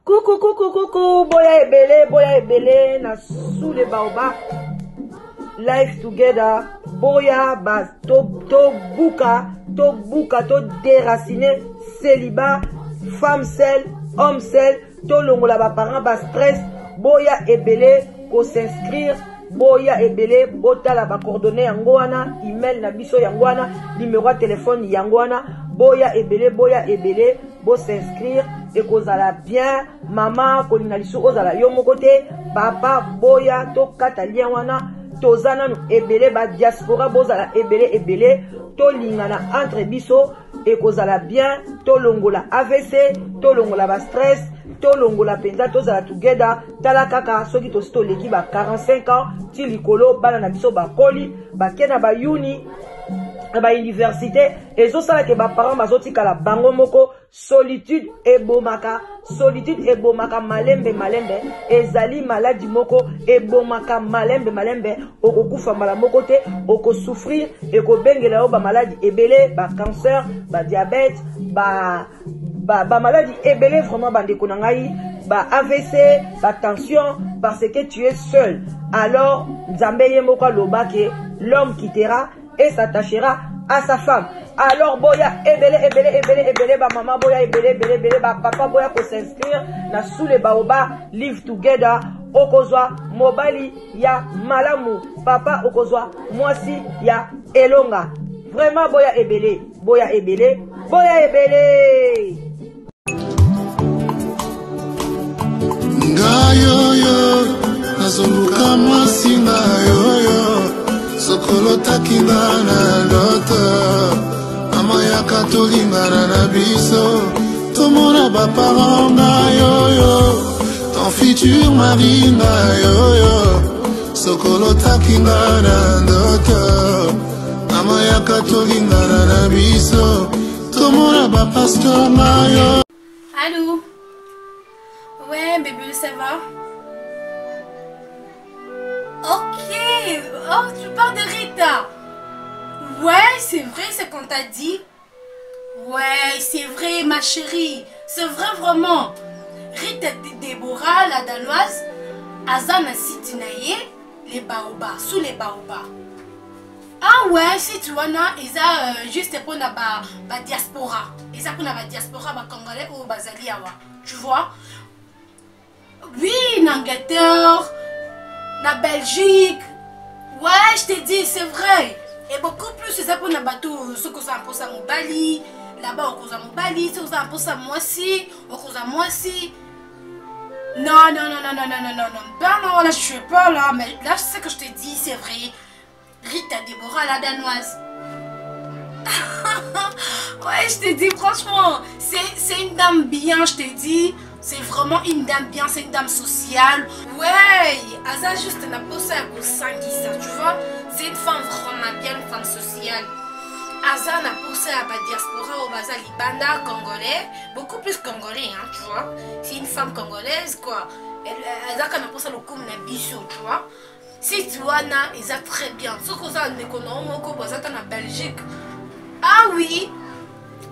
Coucou, coucou, coucou, boya ebele, na sous les baobab. Life together, boya, bas, to buka, to déraciner, célibat, femme seule, homme seul, to longola ba parents, bas stress, boya ebele, ko s'inscrire, boya ebele, botala ba coordonnées yangoana, email na biso yangoana, numéro de téléphone yangoana, boya ebele, bo s'inscrire, et kozala bien, maman, kolina lisu ozala yo mokote, papa, boya, to katalien wana, tozana nu ebele, ba diaspora, bozala ebele, to lingana entre biso, et kozala bien, to longola AVC, to longola ba stress, to longola penza, to zala together, tala kaka, soki to sto leki ba 45 ans, ti likolo, bana na biso ba koli, ba kena ba uni, ba université, et zo sala ke ba parents bazoti kala bango moko, solitude e bomaka, malembe, ezali maladie moko, e bomaka malembe, okokufa mala moko te, oko souffrir, e ko bengela o ba maladie ebele, ba cancer, ba diabète, ba maladie ebele, vraiment bandeko na ngai, ba AVC, ba tension, parce que tu es seul. Alors, Nzambe ye moko loba ke l'homme quittera et s'attachera à sa femme. Alors boya ebele, ba maman boya ebele, ba papa boya ko s'inscrire na sous les baobab, live together, okozwa mobali ya malamu, papa okozwa mwasi ya elonga. Vraiment boya ebele. Ngayoyo, nazunguka masinga yoyo, sokolo takinga na loto, mama ya katolinga na biso, tomona ba parents na yoyo, ton futur mari na yoyo, sokolo takinga na loto, mama ya katolinga na biso, tomona ba pasteur na yoyo. Allô? Ouais, bébé, ça va? Ok. Oh, tu parles de Rita. Ouais, c'est vrai ce qu'on t'a dit. Ouais, c'est vrai, ma chérie. C'est vrai, vraiment. Rita Déborah, la danoise, Azana Sitinaye, les baobabs, sous les baobabs. Ah ouais, si tu vois, ils ont juste pour la diaspora. Ils ont pour la diaspora, les Congolais ou Bazaliawa. Tu vois? Oui, en Angleterre, en Belgique. Ouais, je te dis, c'est vrai. Et beaucoup plus, c'est ça pour les bateaux. Ceux qui ont pour ça, Bali. Là-bas, on a Bali. Ceux qui ont pour ça, moi aussi. On a moi aussi. Non. Pardon, là, je suis pas là. Mais là, c'est ce que je te dis, c'est vrai. Rita Déborah, la danoise. Ouais, je te dis, franchement, c'est une dame bien, je te dis. C'est vraiment une dame bien, c'est une dame sociale. Ouais, Aza juste n'a pas ça pour ça, tu vois. C'est une femme vraiment bien, une femme sociale. Aza n'a pas ça à la diaspora au Baza Libanda, congolais. Beaucoup plus congolais, hein, tu vois. C'est une femme congolaise, quoi. Aza n'a pas ça le coup de bichot, tu vois. Si tu vois, ils sont très bien. Ce qu'on a en Belgique. Ah oui.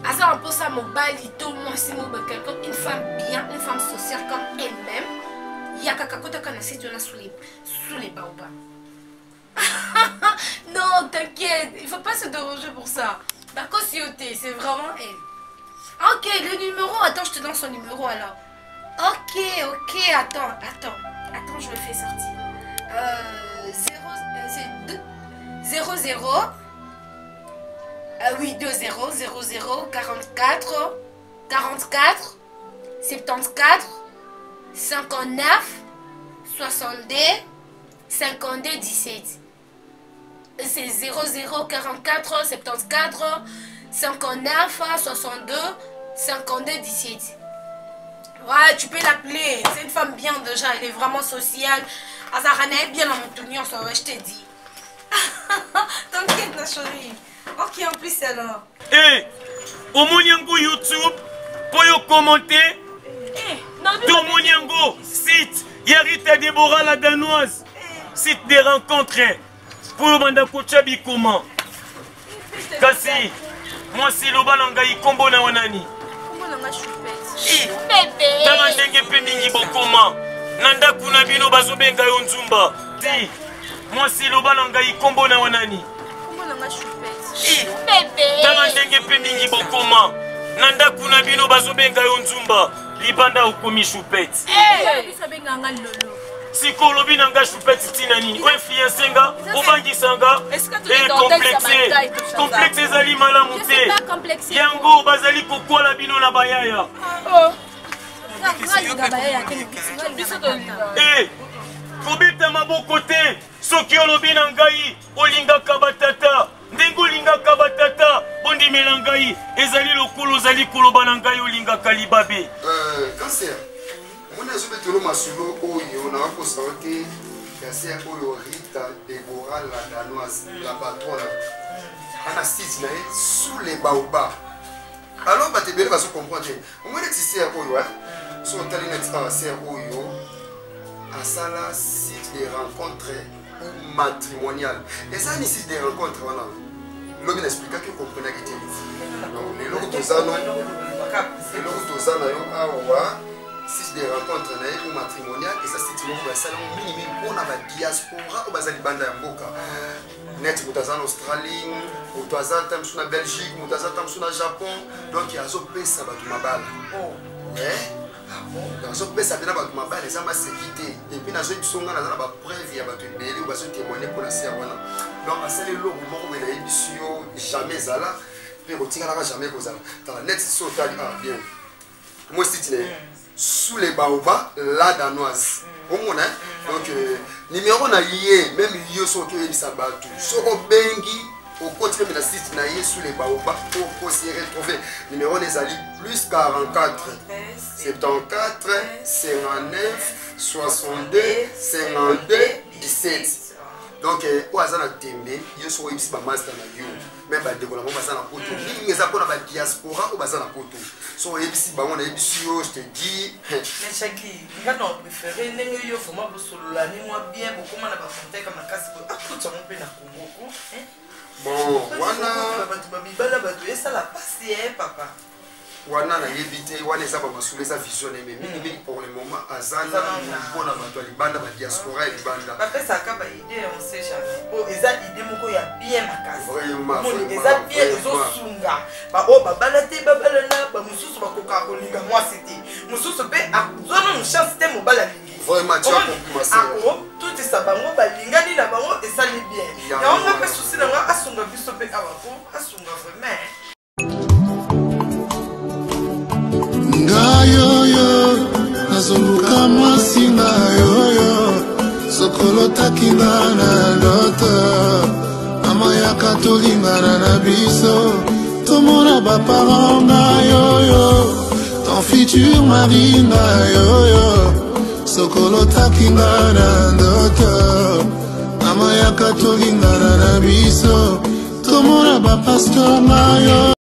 Aza un peu ça mon balito, moi c'est quelqu'un, une femme bien, une femme sociale comme elle-même. Il y a kakakota kanasi tu sous les baobabs. Non, t'inquiète, il faut pas se déranger pour ça. D'accord, c'est vraiment elle. Ok, le numéro, attends, je te donne son numéro alors. Ok, attends, je le fais sortir. 00 oui, 20 00 44 74 59 62 52 17. C'est 00 44 74 59 62 52 17. Ouais, tu peux l'appeler. C'est une femme bien déjà, elle est vraiment sociale. Azarane est bien dans mon tournure, ça ouais, je te dis. T'inquiète, ma chérie. Ok, en plus alors. Eh, au Mouniango YouTube, pour commenter. Dans Mouniango, site Yarita Déborah la danoise. Site des rencontres. Pour Manda Kochabi comment. Kasi, moi si Loba Nangaï Kombo na Wanani. Comment on a chupé? Bébé. bokoma nanda kuna bino bazobenga yo nzumba ti mwasi loba na ngai kombo na wanani tala ndenge pe mingi bokoma nanda kuna bino bazobenga yo nzumba libanda okomi choupette siko lobi na nga choupette tina nini oinfluence nga obangisanga complexe ezali malamu te yango bazali kokwala bino na bayaya kobeta maboko te soki olobi na ngai olingaka batata ndenge olingaka batata bondimela ngai ezali lokolo ozali koloba na ngai olingaka libabe cancer omoni azobetelo masolo oyo nakokosa te cancer oyo Rita Deborah la danoise la patronne ana site na ye sous les baobabs alors bato ebele bazocomprendre omoni ti ser oyo so otali neti ser oyo asala site de rencontre matrimonial eza ni site de rencontre wana lobi na expliquaki comprenaki te leloko toza na yo awa site de rencontre na ye ou matrimonial eza site moko basala mingi mpona badiaspora oyo baza libanda ya mboka net moto aza na Australie moto aza ta mosu na Belgique moto aza ta mosu na Japon donc azopesa bato mabala azopesa mpena bato mabala eza masekite epuis nazoyi biso nga naza na bapreuve ya bato ebele oyo bazotémoigne mpona ser wana donc asali eloko moko boye nayebi biso yo jamais ezala mpe kotikalaka jamais kozala tala net so otali bien moi site na ye sous les baobabs la danoise omona donc numéro na ye même yo soki oyebisa bato soko obengi okoti mpe na site na ye sous les baobabs pour se retrouver numéro ezali plus 44 74 59 62 52 17 donc oyo aza na tembe yo soki oyebisi bamaster na yo me bandeko nango baza na poto mingi eza mpona badiaspora oyo baza na poto so oyebisi bango nayebisi yo je te dis Chaki nga na préféré ndenge yo vraiment bosolola ni mwa bien bokoma na bacontacte makasi akutango mpe na Congo bon wana bato babibala bato esala pasi papa wana nayebi te wana eza bamasolo eza vision na ye mingi pour le moment aza na mpona bato ya libanda badiaspora ya libanda bapesaka baide on sait jamais o eza ide moko ya bien makasi eza bien ezosunga baoyo babala te babala na bamosusu bakokaka kolinga mwasi te mosusu mpe azwana mochance te mobala alingi tutisa bango balingani na bango esali bien yango mpe susi na nga asunga biso mpe awa po asunga vraiment ngayoyo nazoluka mwasi ngayoyo sokolo takinga na loto amayaka tolingana na biso tomona baparent ngayoyo ton futur mari ngayoyo sokolo takinga na ndoto amayaka tolingana na biso tomona bapasteur ngayoyo